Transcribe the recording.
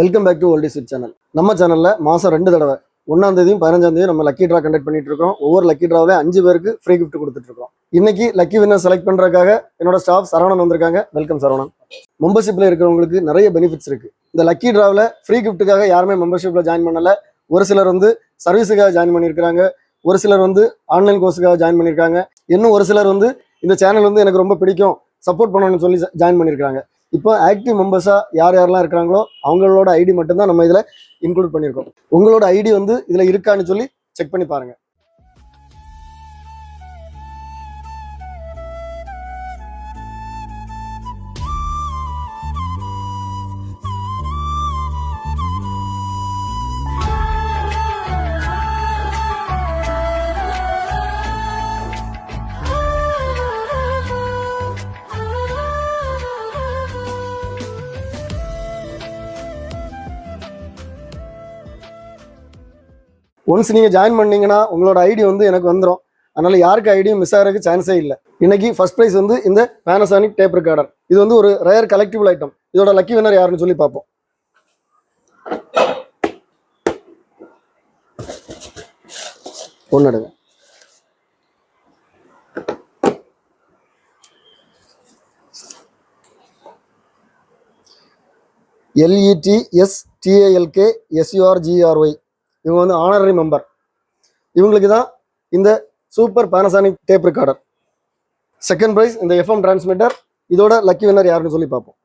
Welcome back to old is it channel. நம்ம சேனல்ல மாசம் 2 தடவை 1ஆம் தேதியும் 15ஆம் தேதியும் நம்ம லக்கி டிரா கண்டக்ட் பண்ணிட்டு இருக்கோம். ஒவ்வொரு லக்கி டிராவிலே 5 பேருக்கு ஃப்ரீ கிஃப்ட் கொடுத்துட்டு இருக்கோம். இன்னைக்கு லக்கி வின்னர் செலக்ட் பண்றதுக்காக என்னோட ஸ்டாஃப் சரவணன் வந்திருக்காங்க. வெல்கம் சரவணன். மெம்பர்ஷிப்ல இருக்கிறவங்களுக்கு நிறைய பெனிஃபிட்ஸ் இருக்கு. இந்த லக்கி டிராவில் ஃப்ரீ கிஃப்ட்டுக்காக யாருமே மெம்பர்ஷிப்ல ஜாயின் பண்ணல. ஒரு சிலர் வந்து சர்வீஸுக்காக ஜாயின் பண்ணியிருக்காங்க, ஒரு சிலர் வந்து ஆன்லைன் கோர்ஸுக்காக ஜாயின் பண்ணியிருக்காங்க, இன்னும் ஒரு சிலர் வந்து இந்த சேனல் வந்து எனக்கு ரொம்ப பிடிக்கும் சப்போர்ட் பண்ணணும்னு சொல்லி ஜாயின் பண்ணியிருக்காங்க. இப்போ ஆக்டிவ் மெம்பர்ஸாக யாரெல்லாம் இருக்கிறாங்களோ அவங்களோட ஐடி மட்டும்தான் நம்ம இதில் இன்க்ளூட் பண்ணியிருக்கோம். உங்களோட ஐடி வந்து இதில் இருக்கான்னு சொல்லி செக் பண்ணி பாருங்கள். ஒன்ஸ் நீங்கள் ஜாயின் பண்ணீங்கன்னா உங்களோட ஐடி வந்து எனக்கு வந்துடும். அதனால யாருக்கு ஐடியும் மிஸ் ஆகிறதுக்கு சான்ஸே இல்லை. இன்னைக்கு ஃபர்ஸ்ட் ப்ரைஸ் வந்து இந்த பேனசானிக் டேப் ரெக்கார்டர். இது வந்து ஒரு ரேர் கலெக்டிபிள் ஐட்டம். இதோட லக்கி வின்னர் யாருன்னு சொல்லி பார்ப்போம். ஒன்றுடுங்க. LETSTALKSURGRY. இவங்க வந்து ஆனரரி மெம்பர். இவங்களுக்கு தான் இந்த super Panasonic tape recorder. Second prize இந்த FM டிரான்ஸ்மிட்டர். இதோட லக்கி வின்னர் யாருன்னு சொல்லி பார்ப்போம்.